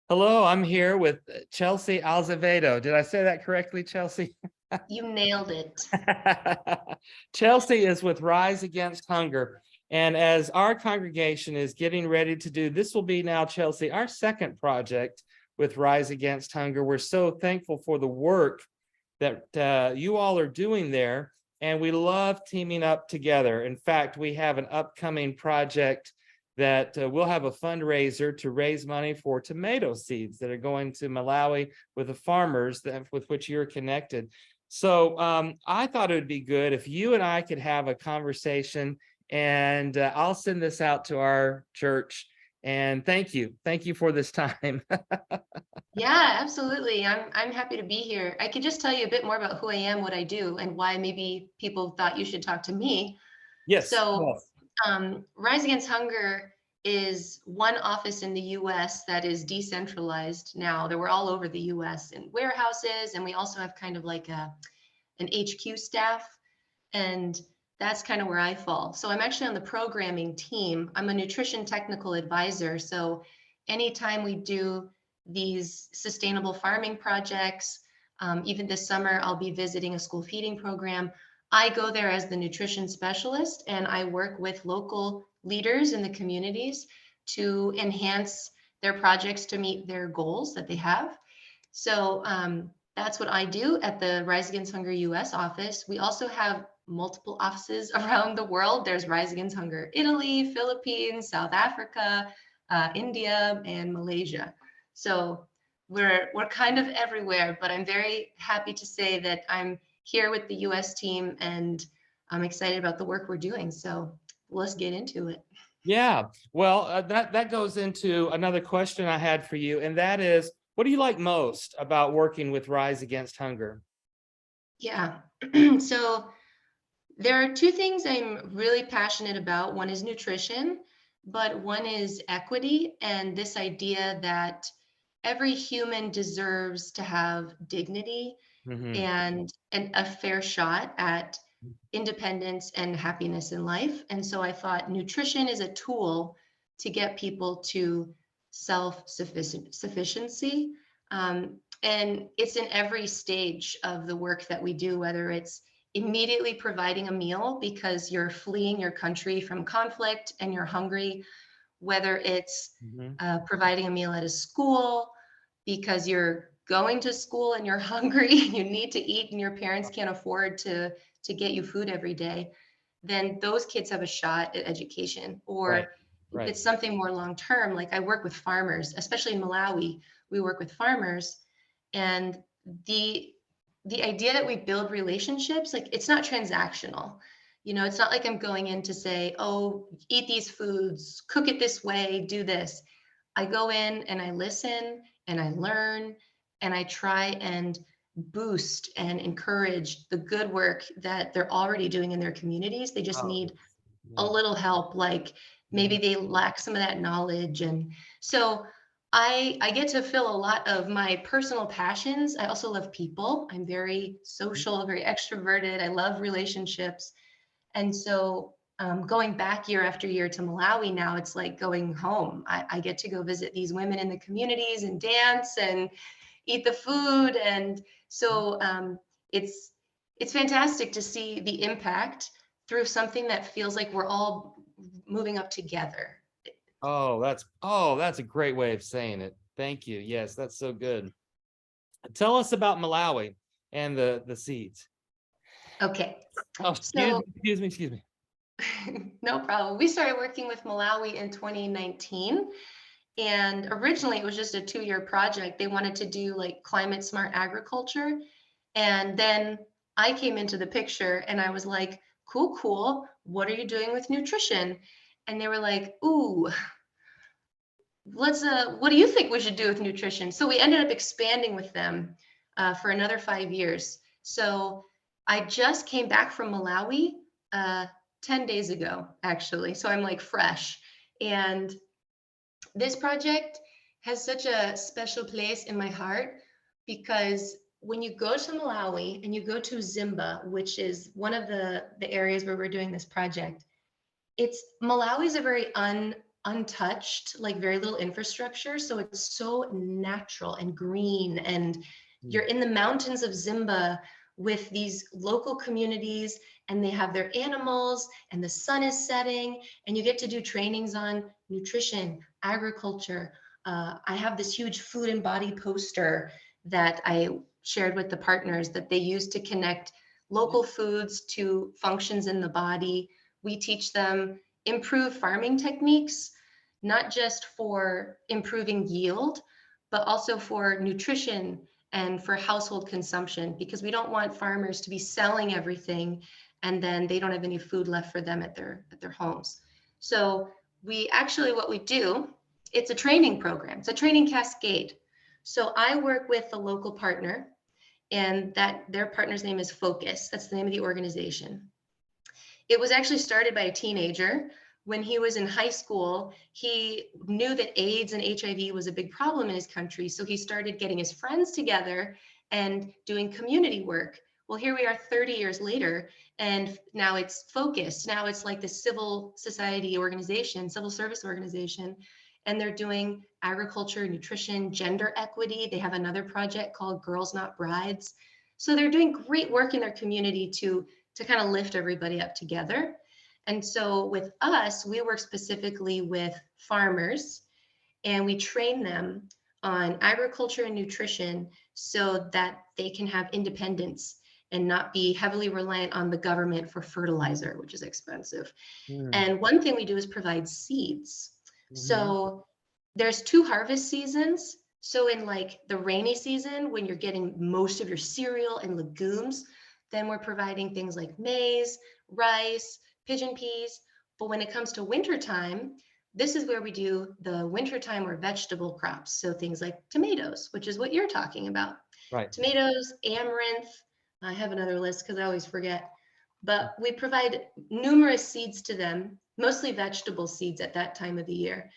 Hello, I'm here with Chelsea Azevedo. Did I say that correctly, Chelsea? You nailed it. Chelsea is with Rise Against Hunger. And as our congregation is getting ready to do, this will be now, Chelsea, our second project with Rise Against Hunger. We're so thankful for the work that you all are doing there. And we love teaming up together. In fact, we have an upcoming project that we'll have a fundraiser to raise money for tomato seeds that are going to Malawi with the farmers with which you're connected. So I thought it would be good if you and I could have a conversation, and I'll send this out to our church. And thank you. Thank you for this time. Yeah, absolutely. I'm happy to be here. I could just tell you a bit more about who I am, what I do, and why maybe people thought you should talk to me. Yes. So, Yes. Rise Against Hunger is one office in the US that is decentralized now. That we're all over the US in warehouses, and we also have kind of like an HQ staff. And that's kind of where I fall. So I'm actually on the programming team. I'm a nutrition technical advisor. So anytime we do these sustainable farming projects, even this summer, I'll be visiting a school feeding program. I go there as the nutrition specialist, and I work with local leaders in the communities to enhance their projects to meet their goals that they have. So that's what I do at the Rise Against Hunger US office. We also have multiple offices around the world. There's Rise Against Hunger Italy, Philippines, South Africa, India, and Malaysia. So we're kind of everywhere, but I'm very happy to say that I'm here with the US team, and I'm excited about the work we're doing. So let's get into it. Yeah. Well, that goes into another question I had for you, and that is, what do you like most about working with Rise Against Hunger? Yeah. So there are two things I'm really passionate about. One is nutrition, but one is equity and this idea that every human deserves to have dignity Hmm. and a fair shot at independence and happiness in life. And so I thought nutrition is a tool to get people to self-sufficiency. And it's in every stage of the work that we do, whether it's immediately providing a meal because you're fleeing your country from conflict and you're hungry, whether it's Hmm. providing a meal at a school because you're going to school and you're hungry, you need to eat, and your parents can't afford to get you food every day, then those kids have a shot at education. Right. Or if Right. it's something more long term, like I work with farmers, especially in Malawi, we work with farmers, and the the idea that we build relationships, like it's not transactional. It's not like I'm going in to say, oh, eat these foods, cook it this way, do this. I go in and I listen and I learn and I try and boost and encourage the good work that they're already doing in their communities. They just Oh, need a yeah. little help, like maybe Mhm. they lack some of that knowledge. And so I get to fill a lot of my personal passions. I also love people. I'm very social, very extroverted. I love relationships. And so going back year after year to Malawi now, it's like going home. I get to go visit these women in the communities and dance and eat the food. And so it's fantastic to see the impact through something that feels like we're all moving up together. Oh, that's a great way of saying it. Thank you. Yes, that's so good. Tell us about Malawi and the seeds. Okay, Oh, so excuse me. no problem. We started working with Malawi in 2019. And originally it was just a 2-year project. They wanted to do like climate smart agriculture. And then I came into the picture and I was like, cool, cool. What are you doing with nutrition? And they were like, ooh, what do you think we should do with nutrition? So we ended up expanding with them for another 5 years. So I just came back from Malawi uh, 10 days ago, actually. So I'm like fresh. And this project has such a special place in my heart because when you go to Malawi and you go to Zimba, which is one of the areas where we're doing this project, it's Malawi is a very untouched, like very little infrastructure. So it's so natural and green. And Mm. you're in the mountains of Zimba with these local communities, and they have their animals, and the sun is setting, and you get to do trainings on nutrition, agriculture. I have this huge food and body poster that I shared with the partners that they use to connect local foods to functions in the body. We teach them improved farming techniques, not just for improving yield, but also for nutrition and for household consumption, because we don't want farmers to be selling everything and then they don't have any food left for them at their homes. So we actually, what we do, it's a training program, it's a training cascade. So I work with the local partner, and that their partner's name is Focus. That's the name of the organization. It was actually started by a teenager. When he was in high school, he knew that AIDS and HIV was a big problem in his country. So he started getting his friends together and doing community work. Well, here we are 30 years later, and now it's focused. Now it's like the civil society organization, civil service organization, and they're doing agriculture, nutrition, gender equity. They have another project called Girls Not Brides. So they're doing great work in their community to kind of lift everybody up together. And so with us, we work specifically with farmers, and we train them on agriculture and nutrition so that they can have independence and not be heavily reliant on the government for fertilizer, which is expensive. Mm. And one thing we do is provide seeds. Mhm. So there's 2 harvest seasons. So in like the rainy season, when you're getting most of your cereal and legumes, then we're providing things like maize, rice, pigeon peas. But when it comes to wintertime, this is where we do the wintertime or vegetable crops. So things like tomatoes, which is what you're talking about. Right. Tomatoes, amaranth. I have another list because I always forget. But we provide numerous seeds to them, mostly vegetable seeds at that time of the year,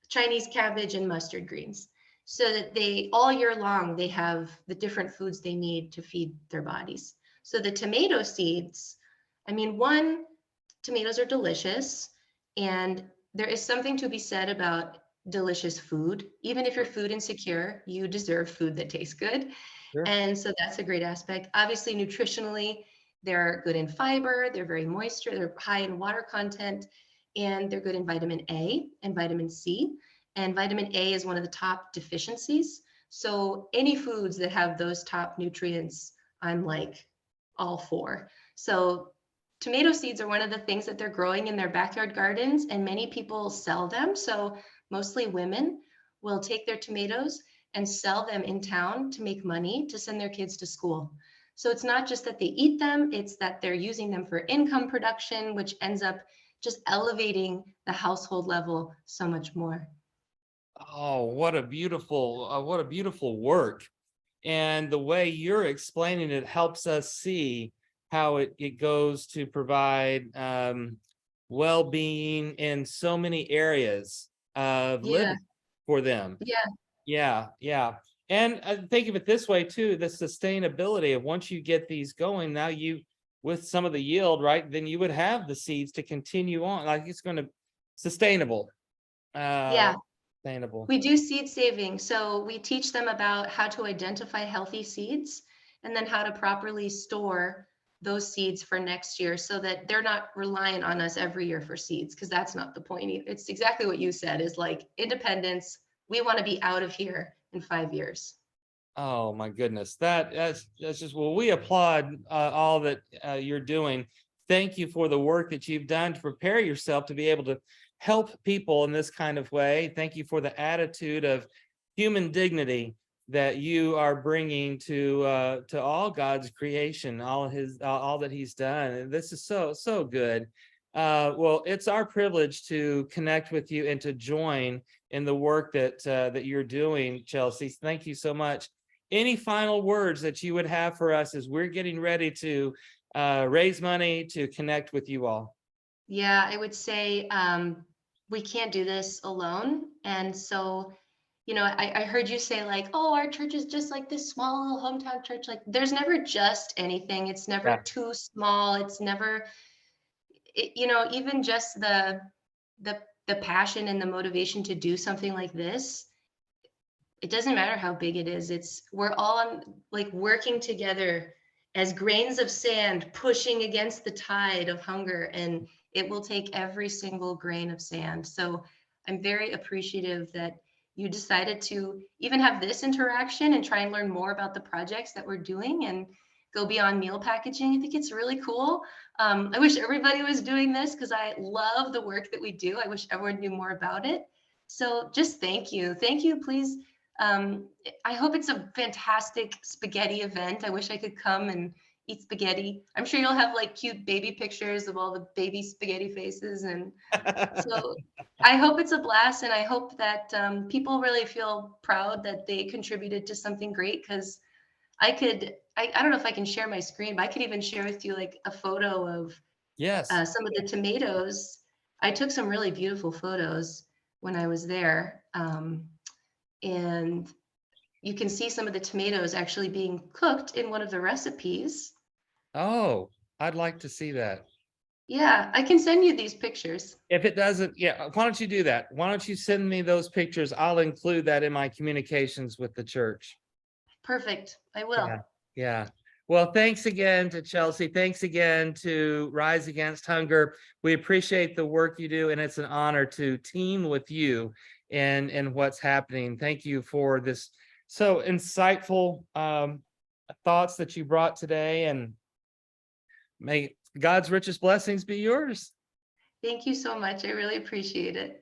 Chinese cabbage and mustard greens, so that they all year long they have the different foods they need to feed their bodies. So the tomato seeds, I mean, one, tomatoes are delicious, and there is something to be said about delicious food. Even if you're food insecure, you deserve food that tastes good. Sure. And so that's a great aspect. Obviously, nutritionally, they're good in fiber, they're very moisture, they're high in water content, and they're good in vitamin A and vitamin C. And vitamin A is one of the top deficiencies. So any foods that have those top nutrients, I'm like all for. So tomato seeds are one of the things that they're growing in their backyard gardens, and many people sell them. So mostly women will take their tomatoes and sell them in town to make money to send their kids to school. So it's not just that they eat them, it's that they're using them for income production, which ends up just elevating the household level so much more. Oh, what a beautiful work. And the way you're explaining it helps us see how it goes to provide well-being in so many areas of Yeah, living for them. yeah, Yeah, yeah. And think of it this way too, the sustainability of once you get these going, now you, with some of the yield, right, then you would have the seeds to continue on, like it's going to sustainable, uh, yeah. sustainable. We do seed saving. So we teach them about how to identify healthy seeds and then how to properly store those seeds for next year so that they're not reliant on us every year for seeds, because that's not the point either. It's exactly what you said, is like independence. We want to be out of here in 5 years. Oh my goodness, that's just, well, we applaud all that you're doing. Thank you for the work that you've done to prepare yourself to be able to help people in this kind of way. Thank you for the attitude of human dignity that you are bringing to all God's creation, all his all that He's done. And this is so good. Well, it's our privilege to connect with you and to join in the work that you're doing, Chelsea. Thank you so much. Any final words that you would have for us as we're getting ready to raise money to connect with you all? Yeah, I would say we can't do this alone. And so, I heard you say like, oh, our church is just like this small little hometown church. Like, there's never just anything. It's never Yeah. too small. It's never, even just the the passion and the motivation to do something like this, it doesn't matter how big it is. We're all like working together as grains of sand pushing against the tide of hunger, and it will take every single grain of sand. So I'm very appreciative that you decided to even have this interaction and try and learn more about the projects that we're doing and go beyond meal packaging. I think it's really cool. I wish everybody was doing this because I love the work that we do. I wish everyone knew more about it. So just thank you. Thank you. Please. I hope it's a fantastic spaghetti event. I wish I could come and eat spaghetti. I'm sure you'll have like cute baby pictures of all the baby spaghetti faces. And so I hope it's a blast. And I hope that people really feel proud that they contributed to something great, because I don't know if I can share my screen, but I could even share with you like a photo of Yes. some of the tomatoes. I took some really beautiful photos when I was there. And you can see some of the tomatoes actually being cooked in one of the recipes. Oh, I'd like to see that. Yeah, I can send you these pictures. If it doesn't, yeah, why don't you do that? Why don't you send me those pictures? I'll include that in my communications with the church. Perfect. I will. Yeah, yeah. Well, thanks again to Chelsea. Thanks again to Rise Against Hunger. We appreciate the work you do, and it's an honor to team with you in what's happening. Thank you for this so insightful thoughts that you brought today, and may God's richest blessings be yours. Thank you so much. I really appreciate it.